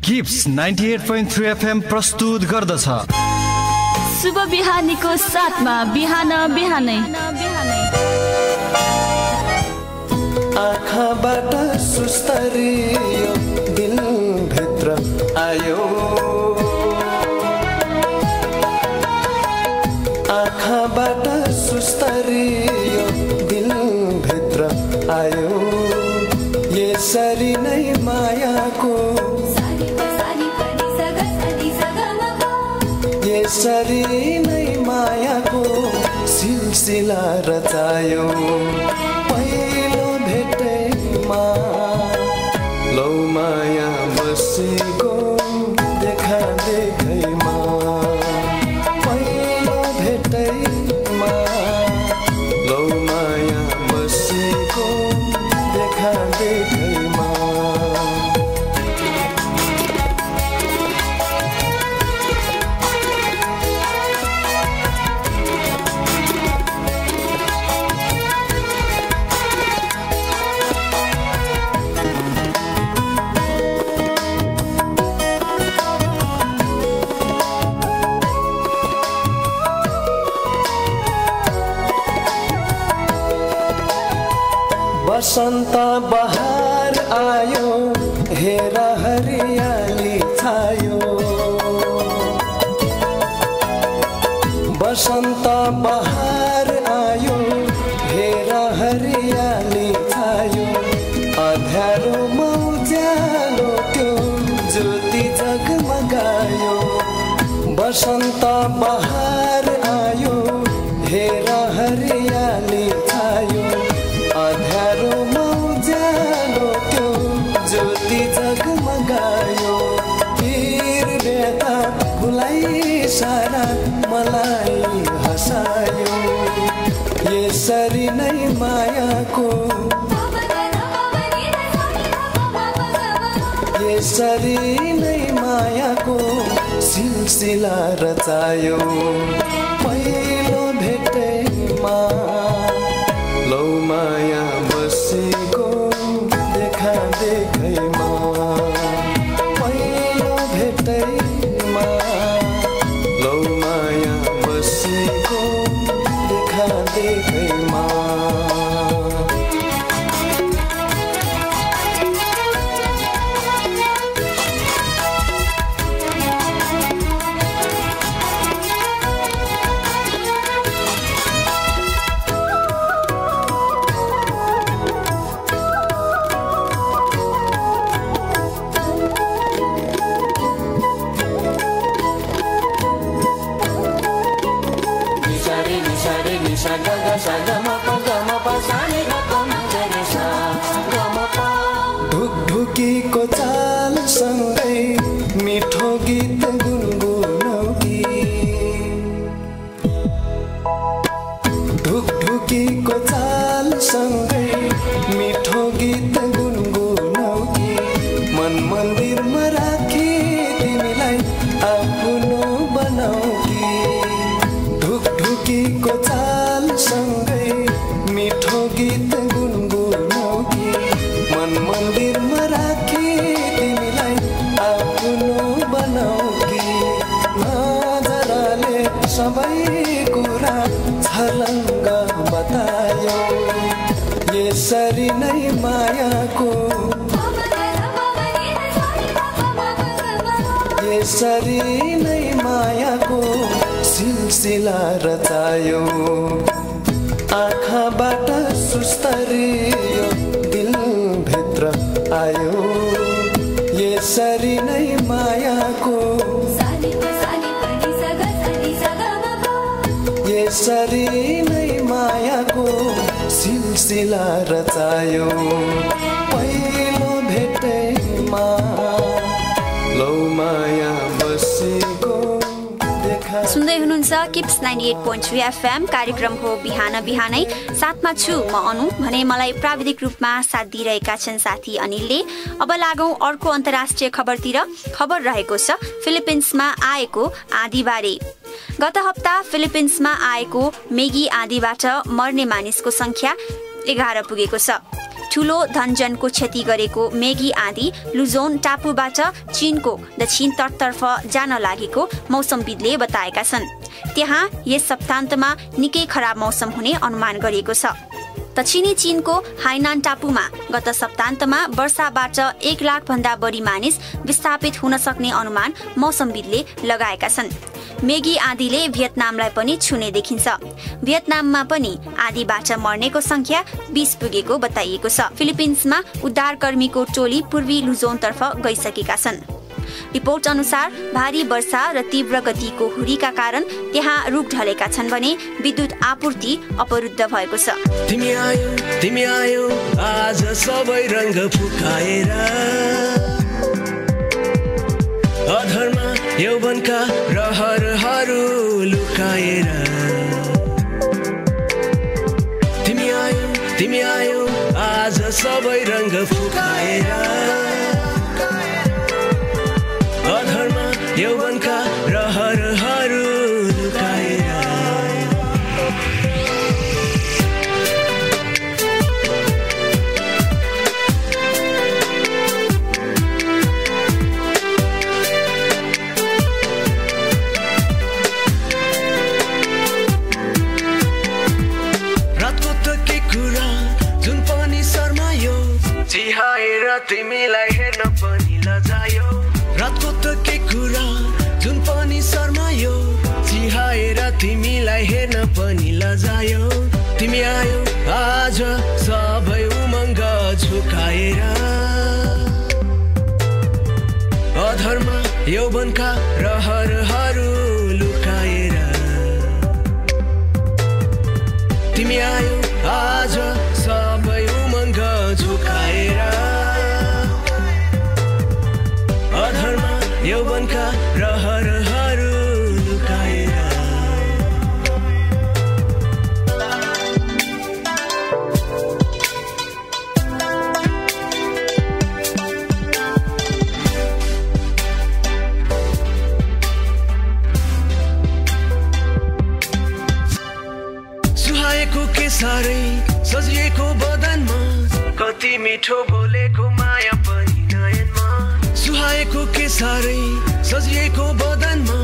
Kips 98.3 FM प्रस्तुत गर्दछ शुभ बिहानीको साथमा बिहान बिहानै आँखाबाट सुस्तरियो दिल भित्र आयो आँखाबाट सुस्तरियो दिल भित्र आयो यसरी नै मायाको यसरी नै मायाको सिलसिला रचायो पहिलो भेटैमा लौ माया बसेको देखा देखैमा पहिलो भेटैमा लौ माया बसेको देखा देखैमा बसन्त बहार आयो हेर हरियाली छायो बसन्त बहार आयो हेर हरियाली छायो अँध्यारोमा उज्यालो त्यो ज्योति जगमगायो बसन्त बहार आयो हेर हरियाली छायो अँध्यारोमा उज्यालो त्यो ज्योति जगमगायो पीर बेता भुलाई सारा मलाई हँसायो यसरी नै मायाको यसरी नै मायाको सिलसिला रचायो पहिलो भेटैमा लौ माया बसेको देखा देखैमा पहिलो भेटैमा लौ माया बसेको देखा देखैमा ढुकढुकीको चाल सँगै मिठो गीत गुनगुनाउकी ढुकढुकीको चाल सँगै मिठो गीत गुनगुनाउकी मन मन्दिरमा राखी तिमीलाई आफ्नो बनाउकी ढुकढुकीको चाल सँगै मिठो गीत गुनगुनाउकी मन मन्दिरमा राखी तिमीलाई आफ्नो बनाउकी नजरले सबै कुरा छलङ्ग बतायो यसरी नै मायाको यसरी नै मायाको सिलसिला रचायो आँखाबाट सुस्तरियो दिल भित्र आयो यसरी नै मायाको यसरी नै मायाको सिलसिला रचायो पहिलो भेटैमा लौ माया बसेको सुन्दै हुनुहुन्छ किप्स 98.3 FM कार्यक्रम हो बिहान बिहानै साथमा छु म अनु भने मलाई प्राविधिक रूपमा साथ दिइरहेका छन् साथी अनिलले अब लागौं अर्को अन्तर्राष्ट्रिय खबरतिर खबर रहेको छ फिलिपिन्समा आएको आँधीबारे गत हप्ता फिलिपिन्समा आएको मेगी आँधीबाट मर्ने मानिसको संख्या 11 पुगेको छ ठूलो धनजनको क्षति गरेको मेगी आँधी लुजोन टापुबाट चीनको दक्षिण तटतर्फ जान लागेको मौसमविदले बताएका छन्। त्यहाँ यस सप्ताहन्तमा निकै खराब मौसम हुने अनुमान गरिएको छ। दक्षिणी चीनको हाइनान टापुमा गत सप्ताहन्तमा वर्षाबाट 1 लाख भन्दा बढी मानिस विस्थापित हुन सक्ने अनुमान मौसमविदले लगाएका छन्। मेगी आँधीले भियतनामलाई पनि छुने देखिन्छ। भियतनाममा पनि आँधीबाट मर्नेको संख्या 20 पुगेको बताइएको छ। फिलिपिन्समा उद्धारकर्मीको टोली पूर्वी लुजोनतर्फ गइसकेका छन्। रिपोर्ट अनुसार भारी वर्षा र तीव्र गतिको हुरीका कारण त्यहाँ रुख ढलेका छन् भने विद्युत आपूर्ति अवरुद्ध भएको छ। तिमी आयो आज सबै रंग फुकाएर अधरमा यौवनका रहरहरू लुकाएर तिमी आयो आज सबै रंग फुकाएर अधरमा यौवनका रहरहरू लुकाएर चिहाएर तिमीलाई हेर्न पनि लजायो रातको त के कुरा जुन पनि शर्मायो चिहाएर तिमीलाई हेर्न पनि लजायो तिमी आयो आज सबै उमङ्ग झुकाएर अधरमा यौवनका रहरहरू लुकाएर तिमी आयो आज सबै उमङ्ग झुकाएर अधरमा यौवनका रहरहरू लुकाएर सुहाएको के साह्रै सजिएको बदनमा कति मिठो बोलेको माया पनि नयनमा सुहाएको के साह्रै सजिएको बदनमा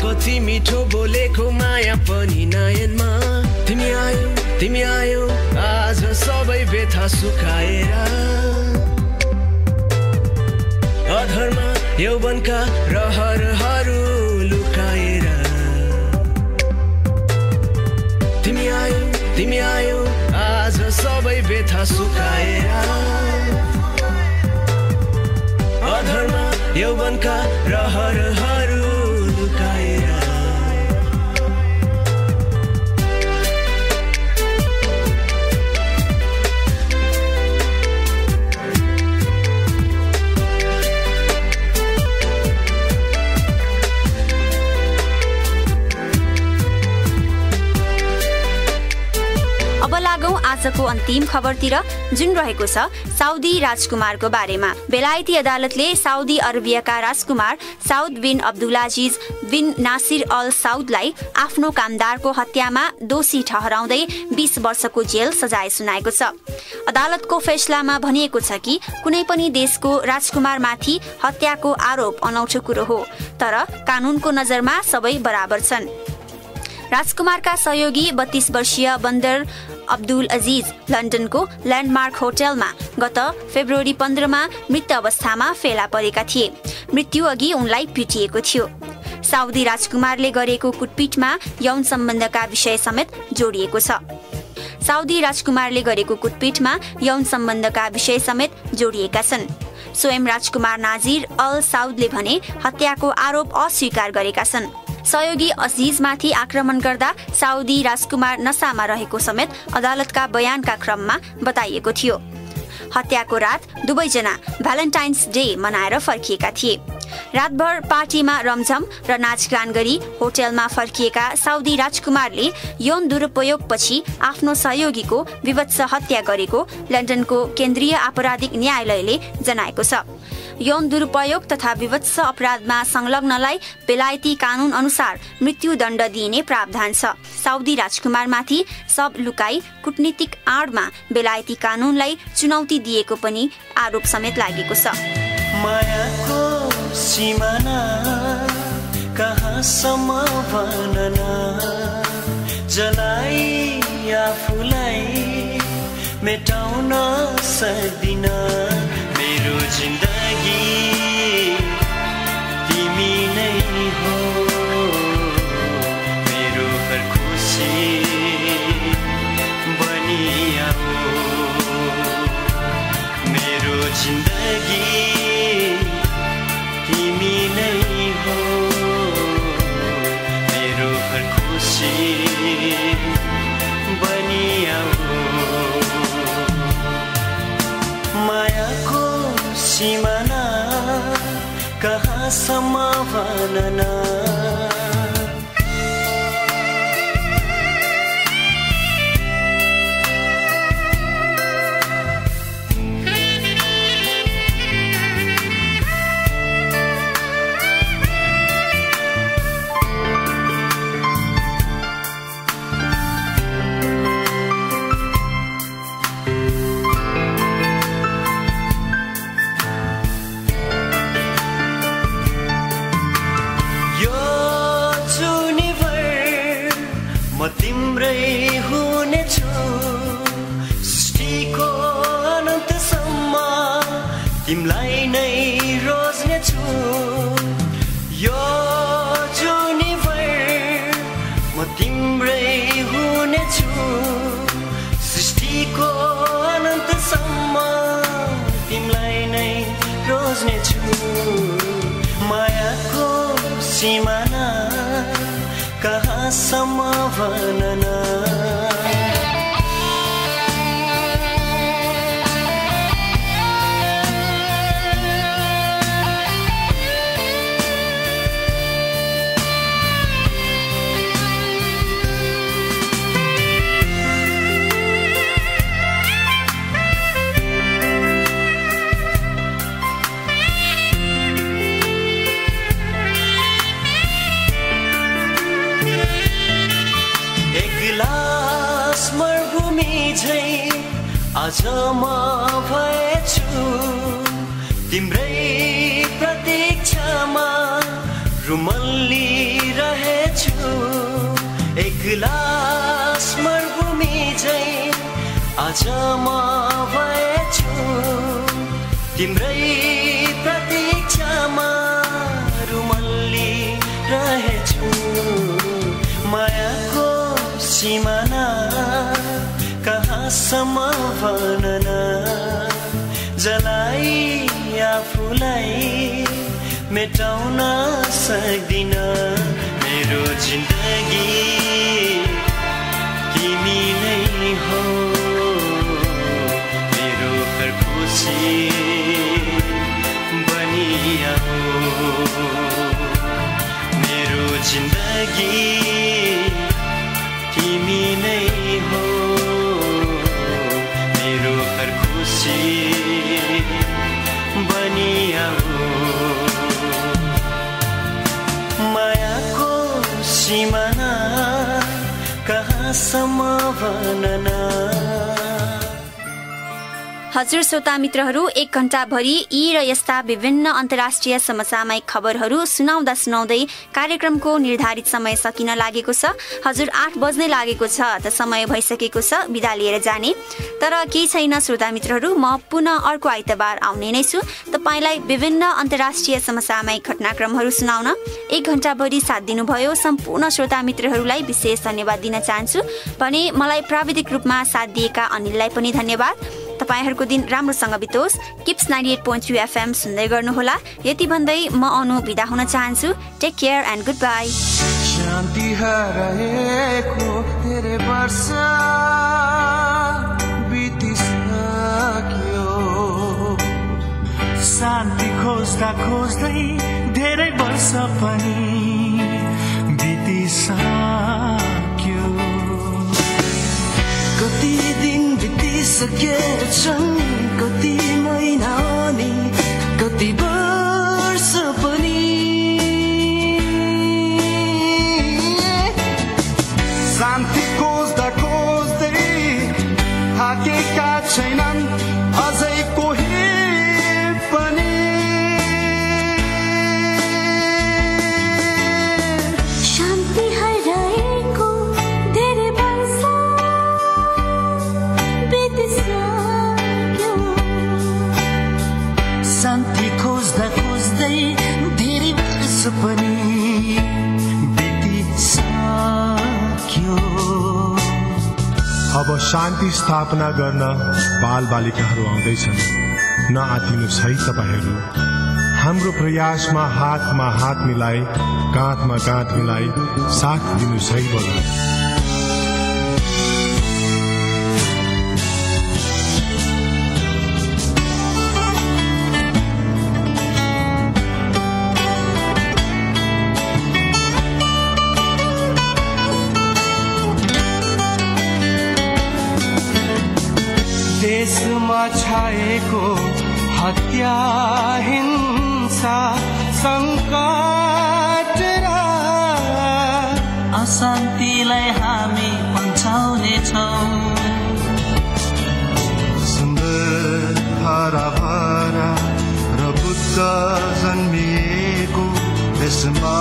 कति मिठो बोलेको माया पनि नयनमा तिमी आयो आज सबै व्यथा सुकाएर अधरमा यौवनका रहरहरू लुकाएर तिमी आयो आज सबै व्यथा सुकाएर अधरमा यौवनका रहरहरू लुकाएर अब लागौं आजको अन्तिम खबरतिर जुन रहेको छ साउदी राजकुमारको बारेमा। बेलायती अदालतले साउदी अरबियाका राजकुमार साउद बिन अब्दुलाजिज बिन नासिर अल साउदलाई आफ्नो कामदारको हत्यामा दोषी ठहराउँदै 20 वर्षको जेल सजाय सुनाएको छ। अदालतको फैसलामा भनिएको छ कि कुनै पनि देशको राजकुमारमाथि हत्याको आरोप अनौठो कुरो हो, तर कानूनको नजरमा सबै बराबर छन्। राजकुमारका सहयोगी 32 वर्षीय बन्दर अब्दुल अजीज लन्डनको ल्यान्डमार्क होटलमा गत फेब्रुअरी 15 मा मृत अवस्थामा फेला परेका थिए। मृत्यु अघि उनलाई पिटिएको थियो। साउदी राजकुमारले गरेको कुटपिटमा यौन सम्बन्धका विषय समेत जोडिएको छ। साउदी राजकुमारले गरेको कुटपिटमा यौन सम्बन्धका विषय समेत जोडिएका छन्। स्वयं राजकुमार नाजिर अल साउदले भने हत्याको आरोप अस्वीकार गरेका छन्। सहयोगी अजीजमाथि आक्रमण गर्दा साउदी राजकुमार नशामा रहेको समेत अदालतका बयानका क्रममा बताइएको थियो। हत्याको रात दुवैजना भ्यालेन्टाइन्स डे मनाएर फर्किएका थिए। रातभर पार्टीमा रमझम र नाचगान गरी होटलमा फर्किएका साउदी राजकुमारले यौन दुरुपयोगपछि आफ्नो सहयोगीको विभत्स हत्या गरेको लन्डनको केन्द्रीय आपराधिक न्यायालयले जनाएको छ। यौन दुरुपयोग तथा विभत्स अपराधमा संलग्नलाई बेलायती कानून अनुसार मृत्युदण्ड दिइने प्रावधान छ। साउदी राजकुमारमाथि सब लुकाई कूटनीतिक आडमा बेलायती कानूनलाई चुनौती दिएको पनि आरोप समेत लागेको छ। मायाको सिमाना कहाँसम्म भनना, जलाई आफूलाई मेटाउन सक्दिन। मेरो जिन्दगी तिमी नै हो, मेरो हर खुसी बनिआऊ। मेरो जिन्दगी तिमी नै हो, मेरो हर खुसी बनिआऊ। मायाको सिमाना कहाँसम्म भनना, तिम्रै हुनेछु सृष्टिको अनन्तसम्म, तिमलाई नै रोज्नेछु। यो जुनिभर म तिम्रै हुनेछु सृष्टिको अनन्तसम्म, तिमलाई नै रोज्नेछु। मायाको सिमाना कहाँसम्म भनना, आज म भएछु तिम्रै प्रतीक्षामा रुमल्ली रहेछु। एक गिलास मरुभूमि झैं आज म भएछु तिम्रै प्रतीक्षामा रुमल्ली रहेछु। मायाको सिमाना कहाँसम्म भनना, जलाई आफूलाई मेटाउन सक्दिन। मेरो जिन्दगी तिमी नै हो, मेरो हर खुसी बनिआऊ। मेरो जिन्दगी तिमी नै हो, मेरो हर खुसी बनिआऊ। मायाको सिमाना कहाँसम्म भनना। हजुर श्रोता मित्रहरू, 1 घण्टा भरि यी र यस्ता विभिन्न अन्तर्राष्ट्रिय समसामयिक खबरहरू सुनाउँदा सुनाउँदै कार्यक्रमको निर्धारित समय सकिन लागेको छ। हजुर 8 बज्नै लागेको छ, त समय भइसकेको छ बिदा लिएर जाने। तर केही छैन श्रोता मित्रहरू, म पुनः अर्को आइतबार आउने नै छु तपाईलाई विभिन्न अन्तर्राष्ट्रिय समसामयिक घटनाक्रमहरू सुनाउन। 1 घण्टा भरि साथ दिनुभयो सम्पूर्ण श्रोता मित्रहरूलाई विशेष धन्यवाद दिन चाहन्छु भने मलाई प्राविधिक रूपमा साथ दिएका अनिललाई पनि धन्यवाद। तपाईहरुको दिन राम्रोसँग बितोस्। किप्स 98.3 FM सुन्दै गर्नुहोला। यति भन्दै म अनु बिदा हुन चाहन्छु। Take care and goodbye. शान्ति हराएको धेरै वर्ष बितिसक्यो, शान्ति खोज्दा खोज्दै धेरै वर्ष पनि बितिसक्यो। कति दिन बितिसकेछन्, कति महिना अनि कति धेरै वर्ष पनि बितिसक्यो। अब शान्ति स्थापना गर्न बालबालिकाहरू आउँदैछन्। नआत्तिनुहोस् है तपाईहरू। हाम्रो प्रयासमा हातमा हात मिलाई, काँधमा काँध मिलाई साथ दिनुहोस् है बरु। देशमा छाएको हत्या, हिंसा, संकट र अशान्तिलाई हामी पन्छाउने छौं। सुन्दर हराभरा र बुद्ध जन्मिएको देशमा